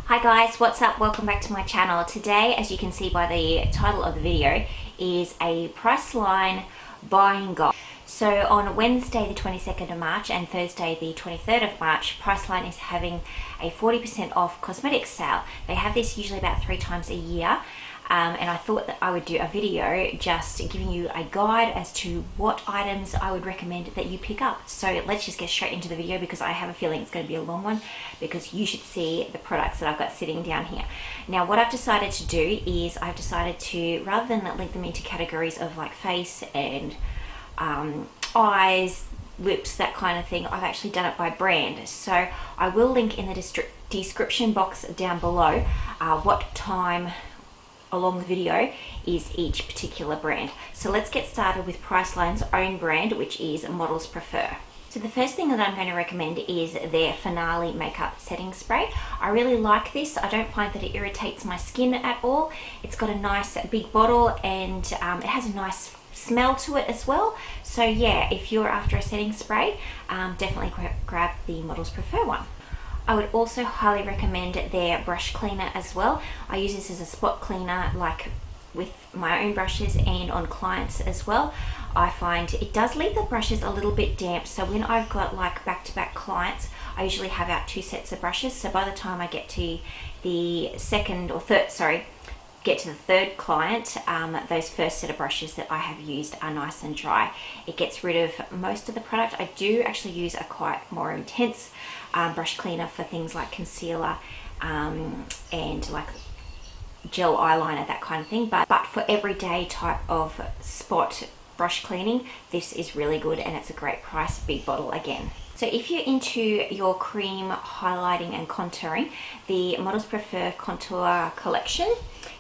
Hi guys, what's up? Welcome back to my channel. Today, as you can see by the title of the video, is a Priceline buying guide. So on Wednesday the 22nd of March and Thursday the 23rd of March, Priceline is having a 40% off cosmetics sale. They have this usually about 3 times a year. And I thought that I would do a video just giving you a guide as to what items I would recommend that you pick up. So let's just get straight into the video because I have a feeling it's going to be a long one because you should see the products that I've got sitting down here. Now what I've decided to do is I've decided to, rather than link them into categories of like face and eyes, lips, that kind of thing, I've actually done it by brand. So I will link in the description box down below what time along the video is each particular brand. So let's get started with Priceline's own brand, which is Models Prefer. So the first thing that I'm going to recommend is their Finale Makeup Setting Spray. I really like this. I don't find that it irritates my skin at all. It's got a nice big bottle and it has a nice smell to it as well. So yeah, if you're after a setting spray, definitely grab the Models Prefer one. I would also highly recommend their brush cleaner as well. I use this as a spot cleaner, like with my own brushes and on clients as well. I find it does leave the brushes a little bit damp, so when I've got like back-to-back clients, I usually have out 2 sets of brushes, so by the time I get to the third client, those first set of brushes that I have used are nice and dry. It gets rid of most of the product. I do actually use a quite more intense brush cleaner for things like concealer and like gel eyeliner, that kind of thing, but for everyday type of spot brush cleaning, this is really good and it's a great price, big bottle again. So if you're into your cream highlighting and contouring, the Models Prefer Contour Collection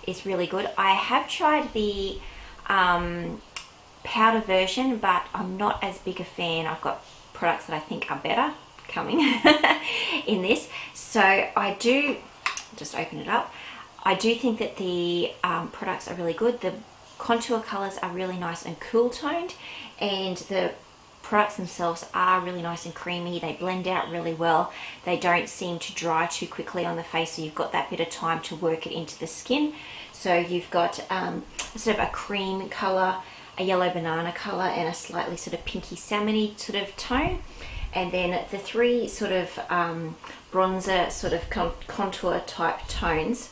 is really good. I have tried the powder version, but I'm not as big a fan. I've got products that I think are better coming in this. So I do, just open it up, I do think that the products are really good. The contour colors are really nice and cool toned, and the products themselves are really nice and creamy. They blend out really well. They don't seem to dry too quickly on the face, so you've got that bit of time to work it into the skin. So you've got sort of a cream color, a yellow banana color, and a slightly sort of pinky salmony sort of tone. And then the 3 sort of bronzer sort of contour type tones.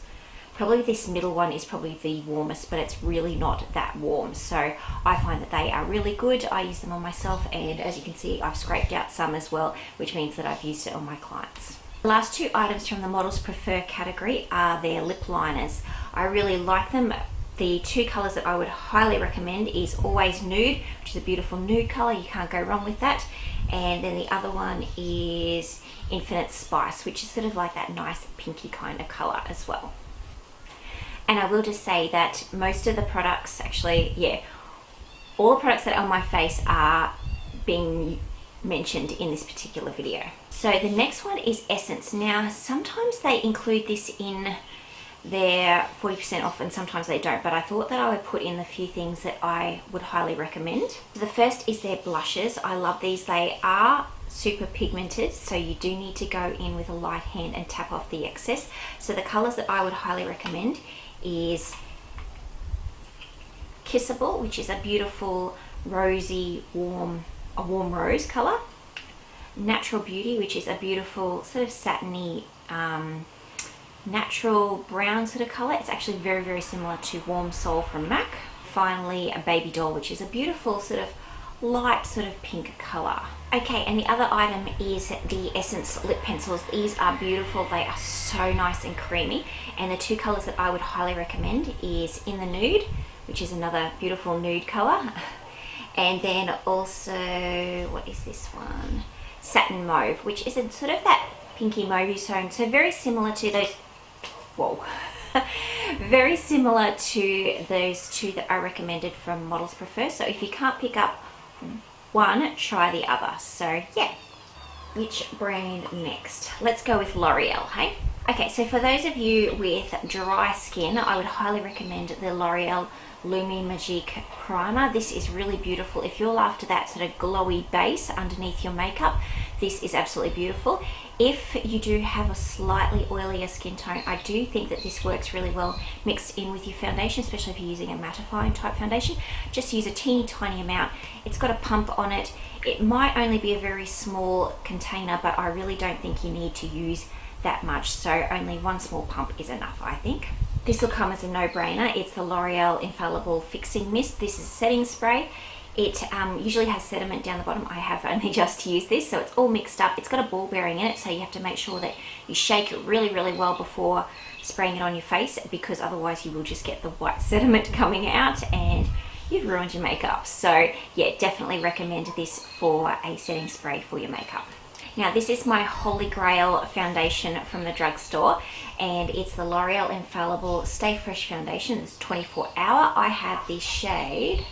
Probably this middle one is probably the warmest, but it's really not that warm. So I find that they are really good. I use them on myself, and as you can see, I've scraped out some as well, which means that I've used it on my clients. The last 2 items from the Models Prefer category are their lip liners. I really like them. The 2 colors that I would highly recommend is Always Nude, which is a beautiful nude color. You can't go wrong with that. And then the other one is Infinite Spice, which is sort of like that nice pinky kind of color as well. And I will just say that most of the products, actually, yeah, all the products that are on my face are being mentioned in this particular video. So the next one is Essence. Now, sometimes they include this in their 40% off and sometimes they don't, but I thought that I would put in the few things that I would highly recommend. The first is their blushes. I love these. They are super pigmented, so you do need to go in with a light hand and tap off the excess. So the colors that I would highly recommend is Kissable, which is a beautiful rosy warm rose color. Natural Beauty, which is a beautiful sort of satiny natural brown sort of color. It's actually very, very similar to Warm Soul from MAC. Finally, a Babydoll, which is a beautiful sort of light sort of pink color. Okay, and the other item is the Essence lip pencils. These are beautiful. They are so nice and creamy. And the 2 colors that I would highly recommend is In the Nude, which is another beautiful nude color. And then also, what is this one? Satin Mauve, which is a sort of that pinky mauvey tone. So very similar to those, whoa. Very similar to those 2 that I recommended from Models Prefer. So if you can't pick up one, try the other. So yeah, which brand next? Let's go with L'Oreal, hey? Okay, so for those of you with dry skin, I would highly recommend the L'Oreal Lumi Magique Primer. This is really beautiful. If you're after that sort of glowy base underneath your makeup, this is absolutely beautiful. If you do have a slightly oilier skin tone, I do think that this works really well mixed in with your foundation, especially if you're using a mattifying type foundation. Just use a teeny tiny amount. It's got a pump on it. It might only be a very small container, but I really don't think you need to use that much, so only one small pump is enough, I think. This will come as a no-brainer. It's the L'Oreal Infallible Fixing Mist. This is setting spray. It usually has sediment down the bottom. I have only just used this, so it's all mixed up. It's got a ball bearing in it, so you have to make sure that you shake it really, really well before spraying it on your face, because otherwise you will just get the white sediment coming out and you've ruined your makeup. So yeah, definitely recommend this for a setting spray for your makeup. Now this is my holy grail foundation from the drugstore, and it's the L'Oreal Infallible Stay Fresh Foundation. It's 24 hour. I have this shade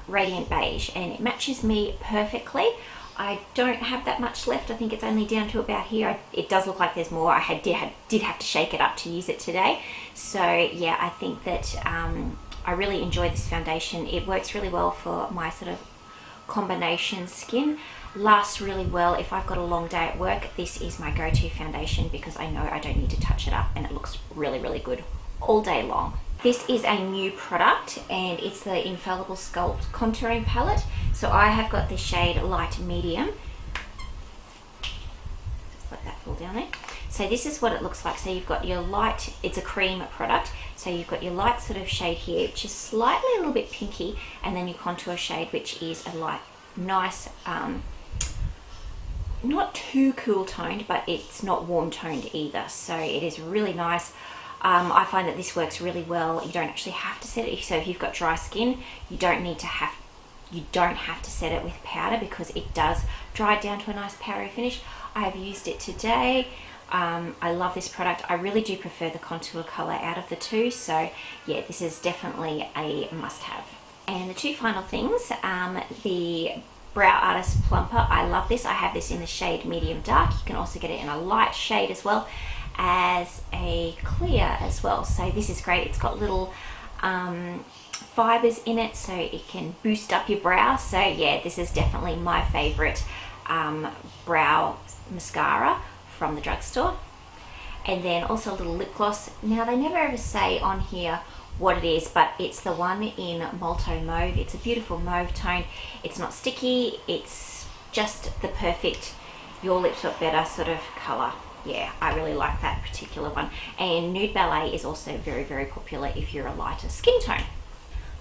Radiant Beige, and it matches me perfectly. I don't have that much left. I think it's only down to about here. It does look like there's more. I did have to shake it up to use it today. So yeah, I think that I really enjoy this foundation. It works really well for my sort of combination skin. Lasts really well if I've got a long day at work. This is my go-to foundation because I know I don't need to touch it up, and it looks really, really good all day long. This is a new product, and it's the Infallible Sculpt contouring palette. So I have got the shade Light Medium. Just let that fall down there. So this is what it looks like. So you've got your light, it's a cream product. So you've got your light sort of shade here, which is slightly a little bit pinky, and then your contour shade, which is a light, nice, not too cool toned, but it's not warm toned either. So it is really nice. I find that this works really well. You don't actually have to set it. So if you've got dry skin, you don't have to set it with powder, because it does dry down to a nice powdery finish. I have used it today. I love this product. I really do prefer the contour color out of the two. So yeah, this is definitely a must-have. And the two final things, the Brow Artist Plumper. I love this. I have this in the shade Medium Dark. You can also get it in a light shade as well as a clear as well. So this is great. It's got little fibers in it, so it can boost up your brow. So yeah, this is definitely my favorite brow mascara from the drugstore. And then also a little lip gloss. Now they never ever say on here what it is, but it's the one in Molto Mauve. It's a beautiful mauve tone. It's not sticky. It's just the perfect your lips but better sort of color. Yeah, I really like that particular one. And Nude Ballet is also very, very popular if you're a lighter skin tone.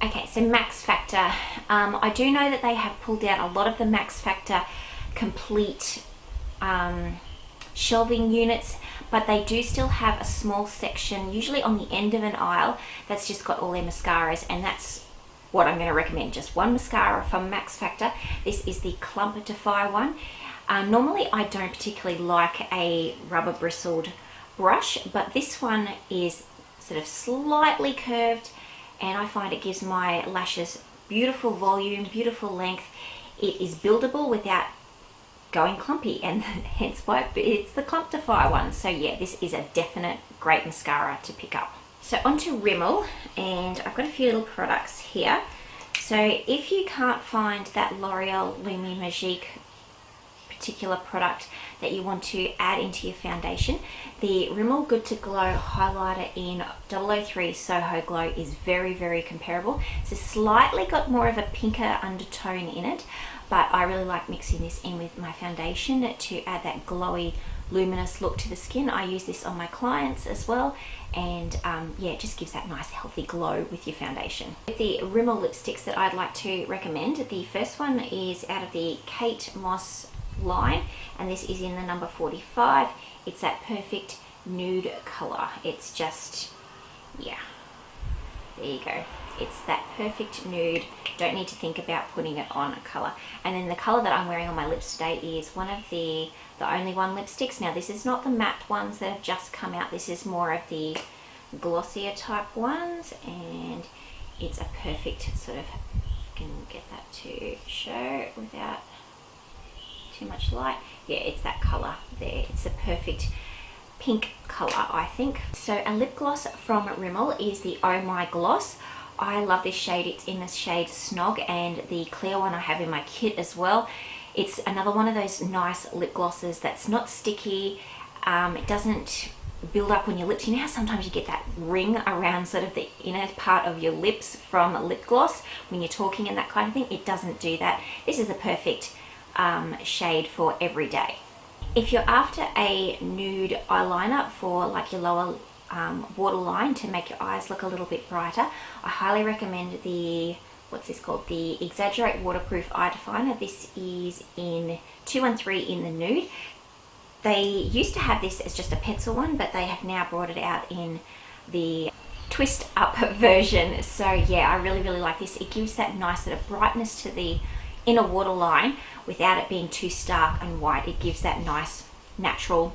Okay, so Max Factor. I do know that they have pulled out a lot of the Max Factor complete shelving units, but they do still have a small section, usually on the end of an aisle, that's just got all their mascaras, and that's what I'm going to recommend. Just one mascara from Max Factor. This is the Clump Defy one. Normally I don't particularly like a rubber bristled brush, but this one is sort of slightly curved, and I find it gives my lashes beautiful volume, beautiful length. It is buildable without going clumpy, and hence why it's the Clump Defy one. So yeah, this is a definite great mascara to pick up. So onto Rimmel, and I've got a few little products here. So if you can't find that L'Oreal Lumi Magique particular product that you want to add into your foundation, the Rimmel Good to Glow highlighter in 003 Soho Glow is very, very comparable. It's slightly got more of a pinker undertone in it, but I really like mixing this in with my foundation to add that glowy, luminous look to the skin. I use this on my clients as well, and yeah, it just gives that nice healthy glow with your foundation. The Rimmel lipsticks that I'd like to recommend, the first one is out of the Kate Moss line, and this is in the number 45. It's that perfect nude color. It's just, yeah, there you go. It's that perfect nude. Don't need to think about putting it on a color. And then the color that I'm wearing on my lips today is one of the Only One lipsticks. Now this is not the matte ones that have just come out. This is more of the glossier type ones, and it's a perfect sort of, if you can get that to show without too much light. Yeah, it's that color there. It's a perfect pink color, I think. So a lip gloss from Rimmel is the Oh My Gloss. I love this shade. It's in the shade Snog, and the clear one I have in my kit as well. It's another one of those nice lip glosses that's not sticky. It doesn't build up on your lips. You know how sometimes you get that ring around sort of the inner part of your lips from lip gloss when you're talking and that kind of thing? It doesn't do that. This is a perfect shade for every day. If you're after a nude eyeliner for like your lower waterline to make your eyes look a little bit brighter, I highly recommend the, what's this called? The Exaggerate Waterproof Eye Definer. This is in 213 in the nude. They used to have this as just a pencil one, but they have now brought it out in the twist up version. So yeah, I really like this. It gives that nice sort of brightness to the inner waterline without it being too stark and white. It gives that nice natural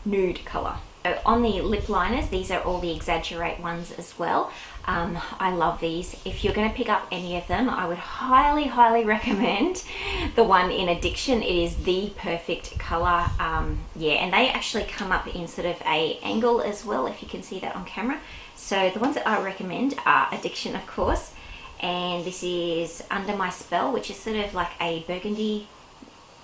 nude color. So on the lip liners, these are all the Exaggerate ones as well. I love these. If you're going to pick up any of them, I would highly recommend the one in Addiction. It is the perfect color. Yeah, and they actually come up in sort of a angle as well, if you can see that on camera. So the ones that I recommend are Addiction, of course, and this is Under My Spell, which is sort of like a burgundy,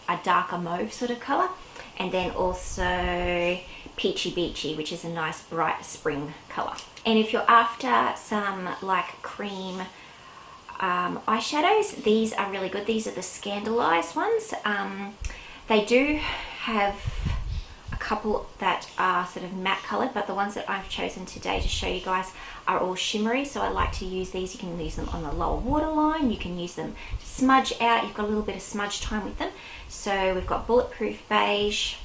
a darker mauve sort of color, and then also Peachy Beachy, which is a nice bright spring color. And if you're after some like cream eyeshadows, these are really good. These are the Scandalized ones. They do have a couple that are sort of matte colored, but the ones that I've chosen today to show you guys are all shimmery, so I like to use these. You can use them on the lower waterline, you can use them to smudge out. You've got a little bit of smudge time with them. So we've got Bulletproof Beige,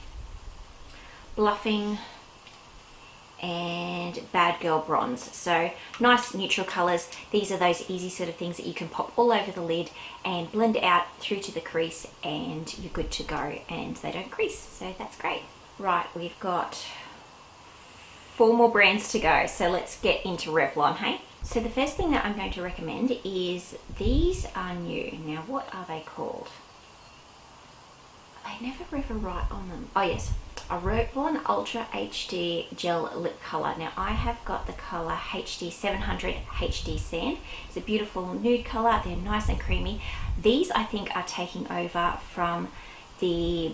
Bluffing, and Bad Girl Bronze. So nice neutral colors. These are those easy sort of things that you can pop all over the lid and blend it out through to the crease, and you're good to go, and they don't crease, so that's great. Right, we've got 4 more brands to go, so let's get into Revlon, hey? So the first thing that I'm going to recommend is, these are new. Now what are they called? They never ever write on them. Oh yes, a Revlon Ultra HD Gel Lip Color. Now I have got the color HD 700 HD Sand. It's a beautiful nude color. They're nice and creamy. These I think are taking over from the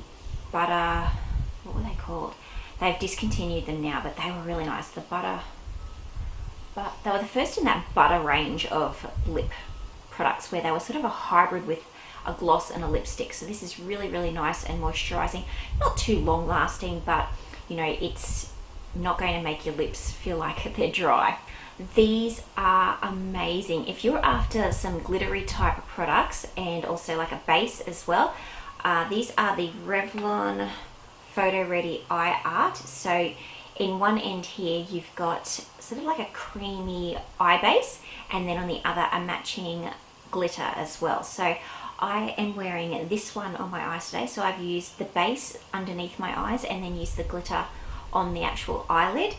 Butter, what were they called? They've discontinued them now, but they were really nice. The Butter, but they were the first in that Butter range of lip products where they were sort of a hybrid with a gloss and a lipstick. So this is really nice and moisturizing. Not too long lasting, but you know, it's not going to make your lips feel like they're dry. These are amazing. If you're after some glittery type of products and also like a base as well, these are the Revlon Photo Ready Eye Art. So in one end here, you've got sort of like a creamy eye base, and then on the other, a matching glitter as well. So I am wearing this one on my eyes today. So I've used the base underneath my eyes and then used the glitter on the actual eyelid.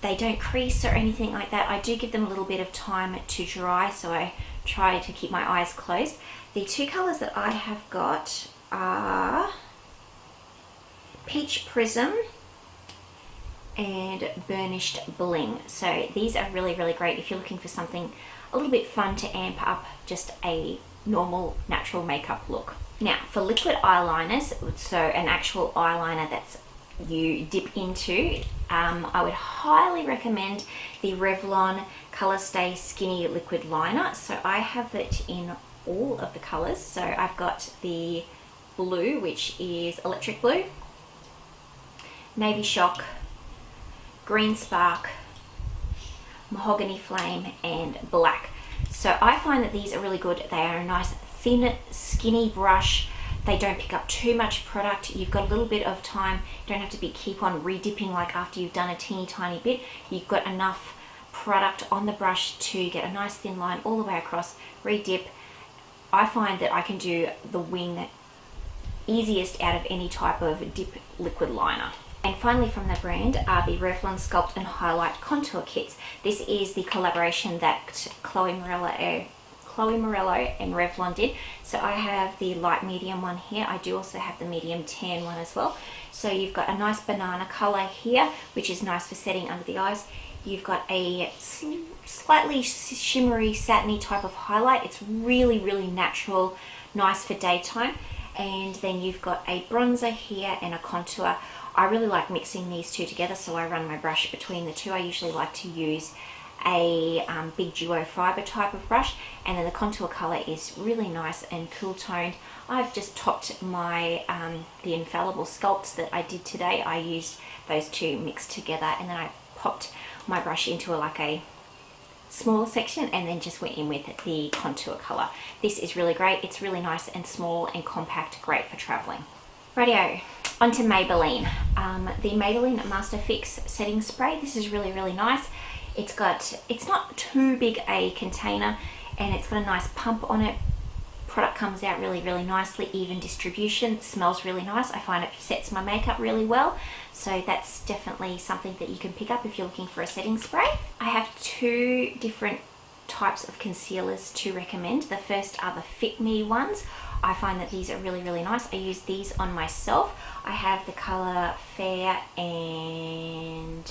They don't crease or anything like that. I do give them a little bit of time to dry, so I try to keep my eyes closed. The 2 colors that I have got are Peach Prism and Burnished Bling. So these are really great if you're looking for something a little bit fun to amp up just a normal natural makeup look. Now for liquid eyeliners, so an actual eyeliner that's you dip into, I would highly recommend the Revlon Color Stay Skinny Liquid Liner. So I have it in all of the colors. So I've got the blue, which is Electric Blue, Navy Shock, Green Spark, Mahogany Flame, and Black. So I find that these are really good. They are a nice thin skinny brush. They don't pick up too much product. You've got a little bit of time. You don't have to keep on re-dipping like after you've done a teeny tiny bit. You've got enough product on the brush to get a nice thin line all the way across, re-dip. I find that I can do the wing easiest out of any type of dip liquid liner. And finally from the brand are the Revlon Sculpt and Highlight Contour Kits. This is the collaboration that Chloe Morello and Revlon did. So I have the light medium one here. I do also have the medium tan one as well. So you've got a nice banana color here, which is nice for setting under the eyes. You've got a slightly shimmery, satiny type of highlight. It's really, really natural, nice for daytime. And then you've got a bronzer here and a contour. I really like mixing these two together, so I run my brush between the two. I usually like to use a big duo fiber type of brush, and then the contour color is really nice and cool toned. I've just topped my the Infallible Sculpts that I did today. I used those two mixed together, and then I popped my brush into like a smaller section and then just went in with the contour color. This is really great. It's really nice and small and compact, great for traveling. Rightio, onto Maybelline. The Maybelline Master Fix Setting Spray. This is really, really nice. It's not too big a container, and it's got a nice pump on it. Product comes out really, really nicely, even distribution, smells really nice. I find it sets my makeup really well, so that's definitely something that you can pick up if you're looking for a setting spray. I have two different types of concealers to recommend. The first are the Fit Me ones. I find that these are really, really nice. I use these on myself. I have the color Fair and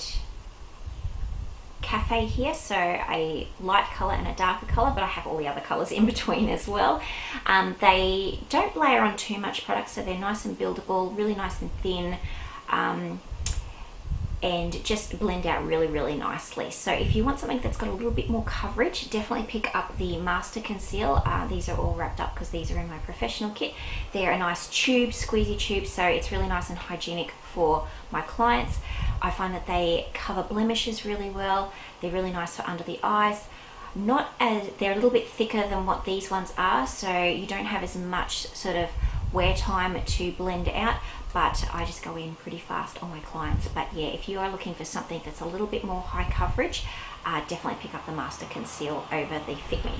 Cafe here, so a light color and a darker color, but I have all the other colors in between as well. They don't layer on too much product, so they're nice and buildable, really nice and thin, and just blend out really, really nicely. So if you want something that's got a little bit more coverage, definitely pick up the Master Conceal. These are all wrapped up because these are in my professional kit. They're a nice tube, squeezy tube, so it's really nice and hygienic for my clients. I find that they cover blemishes really well. They're really nice for under the eyes. They're a little bit thicker than what these ones are, so you don't have as much sort of wear time to blend out, but I just go in pretty fast on my clients. But yeah, if you are looking for something that's a little bit more high coverage, definitely pick up the Master Conceal over the Fit Me.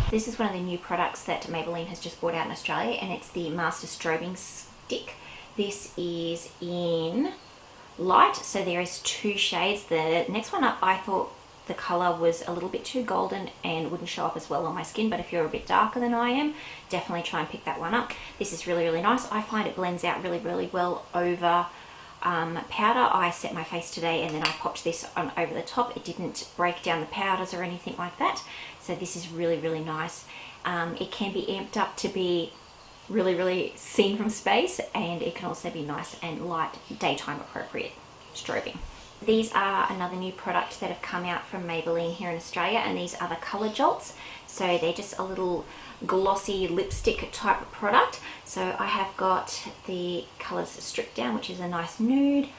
This is one of the new products that Maybelline has just brought out in Australia, and it's the Master Strobing Stick. This is in light, so there is two shades. The next one up, I thought the color was a little bit too golden and wouldn't show up as well on my skin, but if you're a bit darker than I am, definitely try and pick that one up. This is really, really nice. I find it blends out really, really well over powder. I set my face today and then I popped this on over the top. It didn't break down the powders or anything like that, so this is really, really nice. It can be amped up to be really, really seen from space, and it can also be nice and light, daytime appropriate strobing. These are another new product that have come out from Maybelline here in Australia, and these are the Colour Jolts. So they're just a little glossy lipstick type of product. So I have got the colours Stripped Down, which is a nice nude,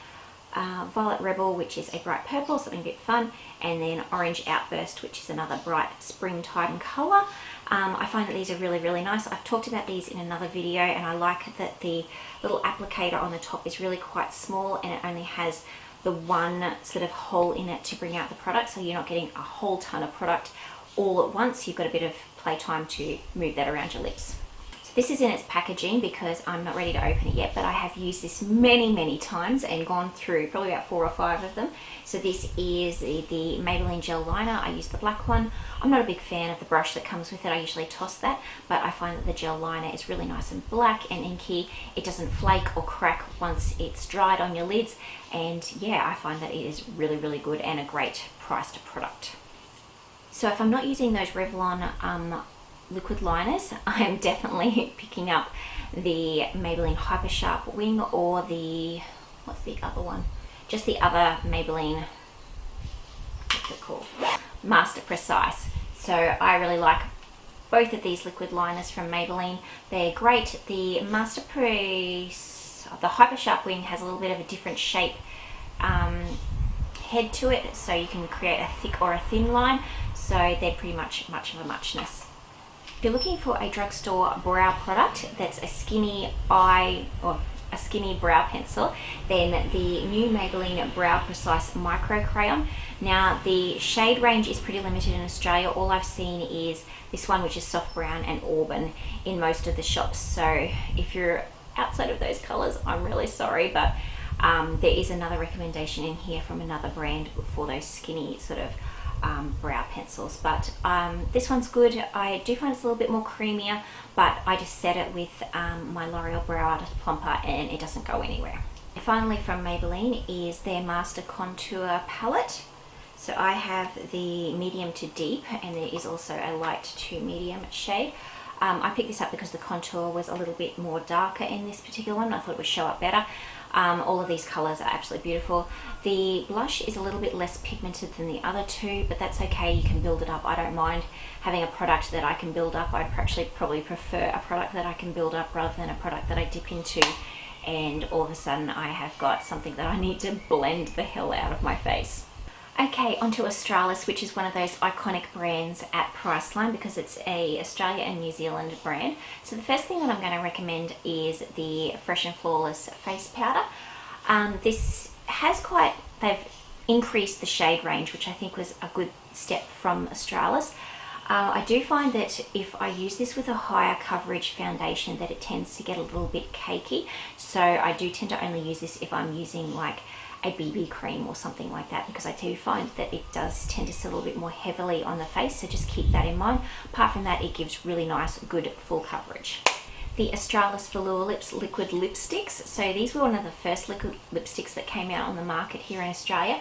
Violet Rebel, which is a bright purple, something a bit fun, and then Orange Outburst, which is another bright springtime colour. I find that these are really, really nice. I've talked about these in another video, and I like that the little applicator on the top is really quite small, and it only has the one sort of hole in it to bring out the product, so you're not getting a whole ton of product all at once. You've got a bit of playtime to move that around your lips. This is in its packaging because I'm not ready to open it yet, but I have used this many, many times and gone through probably about 4 or 5 of them. So this is the Maybelline Gel Liner. I use the black one. I'm not a big fan of the brush that comes with it. I usually toss that, but I find that the gel liner is really nice and black and inky. It doesn't flake or crack once it's dried on your lids. And yeah, I find that it is really, really good and a great priced product. So if I'm not using those Revlon liquid liners, I am definitely picking up the Maybelline Hyper Sharp Wing, or the, what's the other one? Just the other Maybelline, what's it called? Master Precise. So I really like both of these liquid liners from Maybelline. They're great. The the Hyper Sharp Wing has a little bit of a different shape head to it, so you can create a thick or a thin line. So they're pretty much of a muchness. If you're looking for a drugstore brow product that's a skinny eye or a skinny brow pencil, then the new Maybelline Brow Precise Micro Crayon. Now the shade range is pretty limited in Australia. All I've seen is this one, which is soft brown and auburn, in most of the shops. So if you're outside of those colors, I'm really sorry, but there is another recommendation in here from another brand for those skinny sort of brow pencils, but this one's good. I do find it's a little bit more creamier, but I just set it with my L'Oreal Brow Artist Plumper and it doesn't go anywhere. Finally, from Maybelline is their Master Contour Palette. So I have the medium to deep, and there is also a light to medium shade. I picked this up because the contour was a little bit more darker in this particular one. I thought it would show up better. All of these colours are absolutely beautiful. The blush is a little bit less pigmented than the other two, but that's okay, you can build it up. I don't mind having a product that I can build up. I'd actually probably prefer a product that I can build up rather than a product that I dip into and all of a sudden I have got something that I need to blend the hell out of my face. Okay, onto Australis, which is one of those iconic brands at Priceline because it's a Australia and New Zealand brand. So the first thing that I'm going to recommend is the Fresh and Flawless face powder. This has they've increased the shade range, which I think was a good step from Australis. I do find that if I use this with a higher coverage foundation that it tends to get a little bit cakey. So I do tend to only use this if I'm using like a BB cream or something like that, because I do find that it does tend to sit a little bit more heavily on the face, so just keep that in mind. Apart from that, it gives really nice, good full coverage. The Australis Velour Lips liquid lipsticks. So these were one of the first liquid lipsticks that came out on the market here in Australia.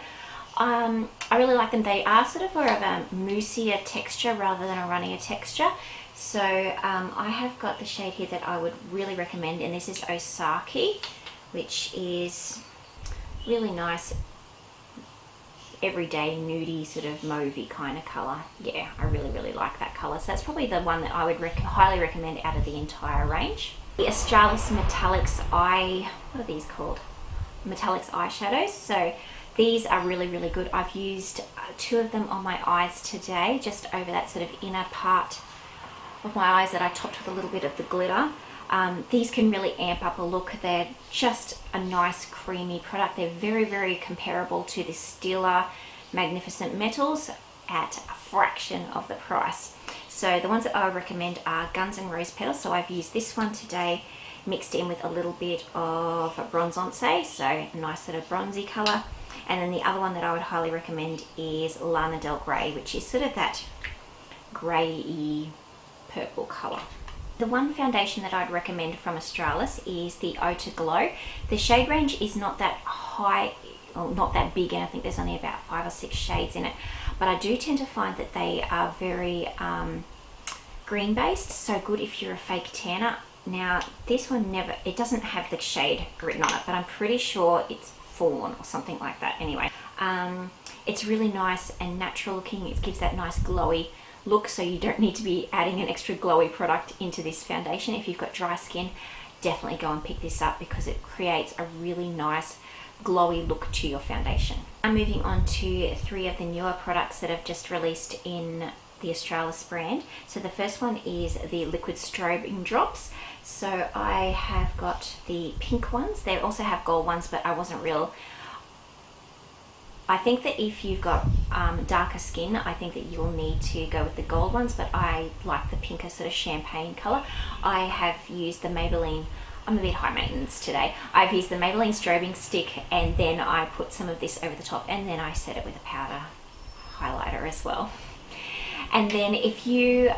I really like them. They are sort of more of a moussier texture rather than a runnier texture. So I have got the shade here that I would really recommend, and this is Osaki, which is really nice, everyday nudie sort of mauvey kind of colour. Yeah, I really like that colour. So that's probably the one that I would highly recommend out of the entire range. The Australis Metallics what are these called? Metallics eyeshadows. So these are really good. I've used two of them on my eyes today, just over that sort of inner part of my eyes that I topped with a little bit of the glitter. These can really amp up a look. They're just a nice creamy product. They're very comparable to the Stila Magnificent Metals at a fraction of the price. So the ones that I would recommend are Guns and Rose Petals. So I've used this one today mixed in with a little bit of Bronzance, so a nice sort of bronzy colour. And then the other one that I would highly recommend is Lana Del Grey, which is sort of that grey-y purple colour. The one foundation that I'd recommend from Australis is the Eau to Glow. The shade range is not that high, or not that big, and I think there's only about 5 or 6 shades in it. But I do tend to find that they are very green based, so good if you're a fake tanner. Now this one it doesn't have the shade written on it, but I'm pretty sure it's Fawn or something like that. Anyway, it's really nice and natural looking. It gives that nice glowy look, so you don't need to be adding an extra glowy product into this foundation. If you've got dry skin, definitely go and pick this up because it creates a really nice glowy look to your foundation. I'm moving on to 3 of the newer products that have just released in the Australis brand. So the first one is the liquid strobing drops. So I have got the pink ones. They also have gold ones, but I think that if you've got darker skin, I think that you'll need to go with the gold ones, but I like the pinker sort of champagne colour. I have used the Maybelline, I'm a bit high maintenance today. I've used the Maybelline strobing stick, and then I put some of this over the top, and then I set it with a powder highlighter as well. And then if you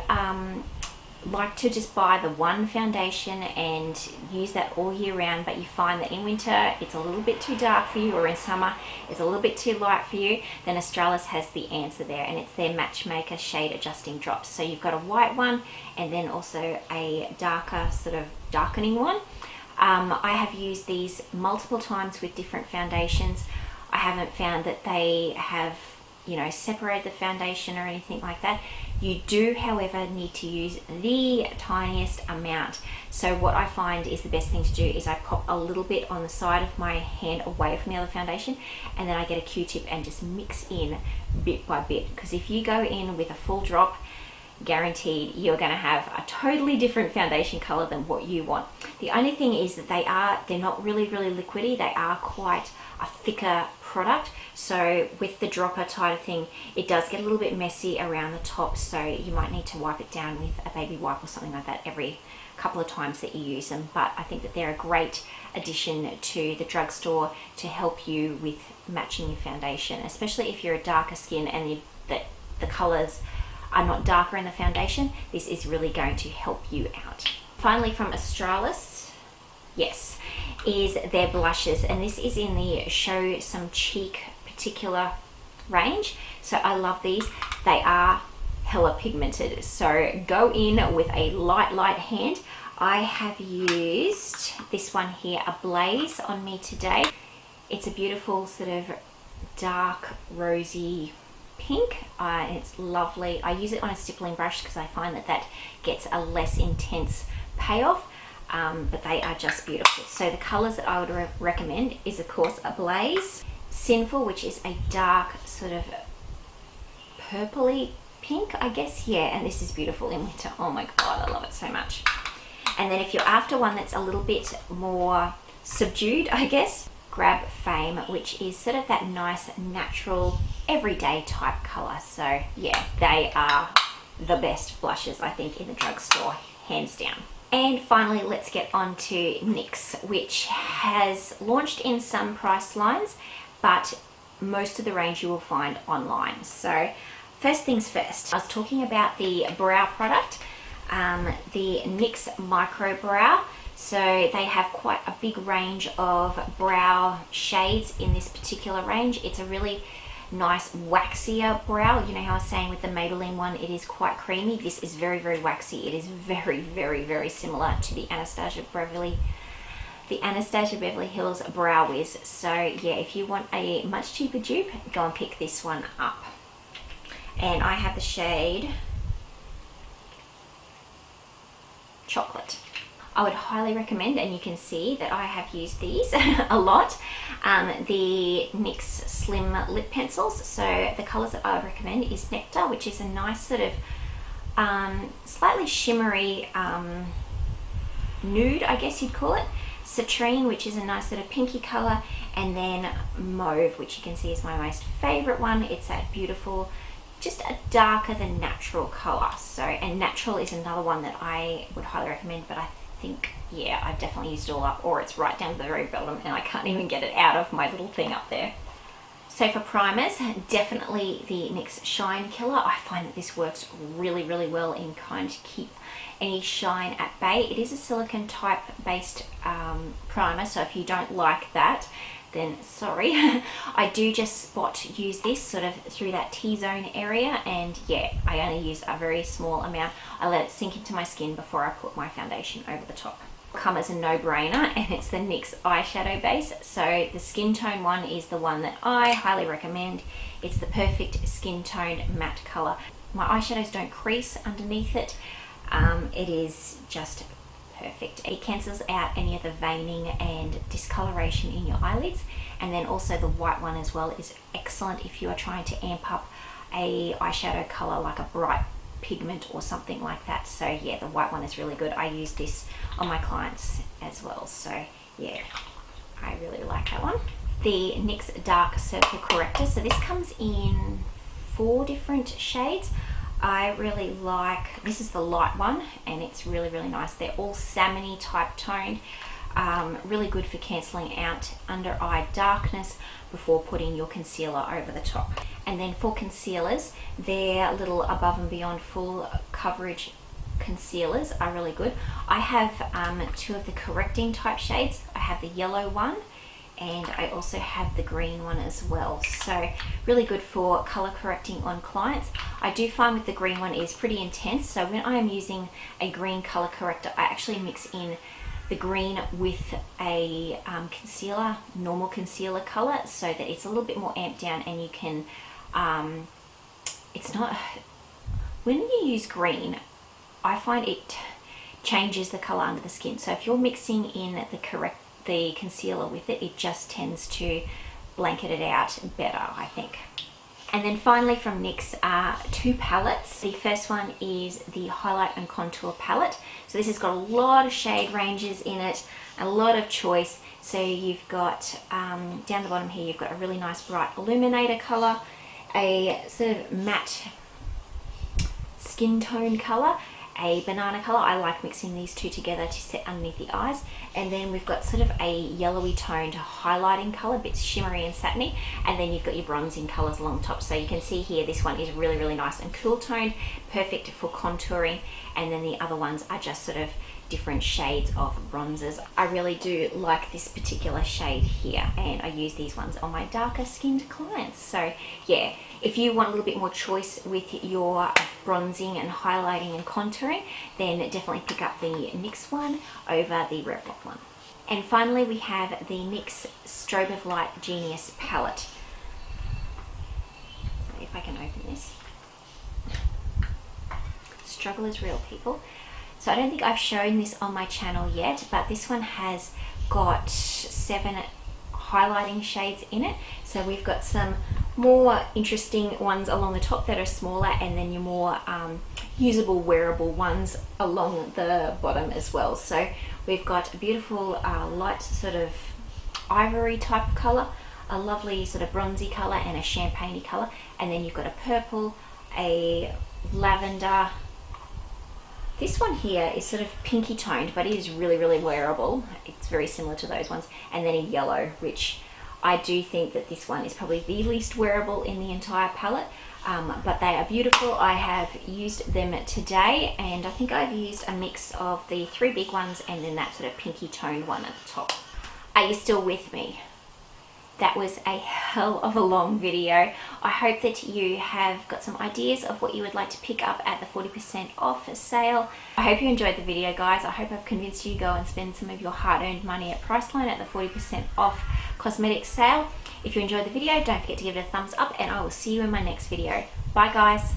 like to just buy the one foundation and use that all year round, but you find that in winter it's a little bit too dark for you, or in summer it's a little bit too light for you, then Australis has the answer there, and it's their Matchmaker shade adjusting drops. So you've got a white one and then also a darker sort of darkening one. I have used these multiple times with different foundations. I haven't found that they have, you know, separate the foundation or anything like that. You do, however, need to use the tiniest amount. So what I find is the best thing to do is I pop a little bit on the side of my hand away from the other foundation, and then I get a Q-tip and just mix in bit by bit. Because if you go in with a full drop, guaranteed you're going to have a totally different foundation color than what you want. The only thing is that they're not really liquidy. They are quite a thicker product, so with the dropper type of thing, it does get a little bit messy around the top, so you might need to wipe it down with a baby wipe or something like that every couple of times that you use them. But I think that they're a great addition to the drugstore to help you with matching your foundation, especially if you're a darker skin and the colors are not darker in the foundation. This is really going to help you out. Finally, from Australis, yes, is their blushes, and this is in the Show Some Cheek particular range. So I love these. They are hella pigmented, so go in with a light hand. I have used this one here, a Blaze, on me today. It's a beautiful sort of dark rosy pink. It's lovely. I use it on a stippling brush because I find that gets a less intense payoff, but they are just beautiful. So the colors that I would recommend is, of course, a Blaze, Sinful, which is a dark sort of purpley pink, I guess. Yeah, and this is beautiful in winter. Oh my god, I love it so much. And then if you're after one that's a little bit more subdued, I guess, grab Fame, which is sort of that nice, natural, everyday type color. So yeah, they are the best blushes, I think, in the drugstore, hands down. And finally, let's get on to NYX, which has launched in some Pricelines, but most of the range you will find online. So first things first, I was talking about the brow product, the NYX Micro Brow. So they have quite a big range of brow shades in this particular range. It's a really nice waxier brow. You know how I was saying with the Maybelline one, it is quite creamy. This is very, very waxy. It is very, very, very similar to the Anastasia Beverly Hills Brow Wiz. So yeah, if you want a much cheaper dupe, go and pick this one up. And I have the shade Chocolate. I would highly recommend, and you can see that I have used these a lot, the NYX Slim Lip Pencils. So the colours that I would recommend is Nectar, which is a nice sort of slightly shimmery nude, I guess you'd call it. Citrine, which is a nice sort of pinky colour, and then Mauve, which you can see is my most favourite one. It's that beautiful, just a darker than natural colour. So, and Natural is another one that I would highly recommend, but I think, yeah, I've definitely used it all up, or it's right down to the very bottom and I can't even get it out of my little thing up there. So for primers, definitely the NYX Shine Killer. I find that this works really, really well in kind to keep any shine at bay. It is a silicone type based primer, so if you don't like that, then sorry. I do just spot use this sort of through that T-zone area, and yeah, I only use a very small amount. I let it sink into my skin before I put my foundation over the top. Come as a no-brainer, and it's the NYX eyeshadow base. So the skin tone one is the one that I highly recommend. It's the perfect skin toned matte color. My eyeshadows don't crease underneath it. It is just perfect. It cancels out any of the veining and discoloration in your eyelids, and then also the white one as well is excellent if you are trying to amp up a eyeshadow color like a bright pigment or something like that. So yeah, the white one is really good. I use this on my clients as well, so yeah, I really like that one. The NYX Dark Circle Corrector, so this comes in 4 different shades. I really like, this is the light one, and it's really, really nice. They're all salmony type toned, really good for cancelling out under eye darkness before putting your concealer over the top. And then for concealers, their little Above and Beyond full coverage concealers are really good. I have 2 of the correcting type shades. I have the yellow one, and I also have the green one as well. So really good for color correcting on clients. I do find with the green one is pretty intense, so when I am using a green color corrector, I actually mix in the green with a concealer, normal concealer color, so that it's a little bit more amped down, and you can it's not, when you use green, I find it changes the color under the skin. So if you're mixing in the concealer with it, it just tends to blanket it out better, I think. And then finally from NYX are 2 palettes. The first one is the Highlight and Contour palette. So this has got a lot of shade ranges in it, a lot of choice. So you've got, down the bottom here, you've got a really nice bright illuminator color, a sort of matte skin tone color, a banana color. I like mixing these 2 together to set underneath the eyes. And then we've got sort of a yellowy toned highlighting color, a bit shimmery and satiny, and then you've got your bronzing colors along top. So you can see here, this one is really, really nice and cool toned, perfect for contouring, and then the other ones are just sort of different shades of bronzers. I really do like this particular shade here, and I use these ones on my darker skinned clients. So yeah, if you want a little bit more choice with your bronzing and highlighting and contouring, then definitely pick up the NYX one over the REVLON one. And finally we have the NYX Strobe of Light Genius palette. If I can open this. Struggle is real, people. So I don't think I've shown this on my channel yet, but this one has got 7 highlighting shades in it. So we've got some more interesting ones along the top that are smaller, and then your more usable, wearable ones along the bottom as well. So we've got a beautiful light sort of ivory type of colour, a lovely sort of bronzy colour, and a champagne-y colour. And then you've got a purple, a lavender. This one here is sort of pinky toned, but it is really, really wearable. It's very similar to those ones. And then a yellow, which I do think that this one is probably the least wearable in the entire palette. But they are beautiful. I have used them today, and I think I've used a mix of the 3 big ones and then that sort of pinky toned one at the top. Are you still with me? That was a hell of a long video. I hope that you have got some ideas of what you would like to pick up at the 40% off sale. I hope you enjoyed the video, guys. I hope I've convinced you to go and spend some of your hard-earned money at Priceline at the 40% off cosmetics sale. If you enjoyed the video, don't forget to give it a thumbs up, and I will see you in my next video. Bye, guys.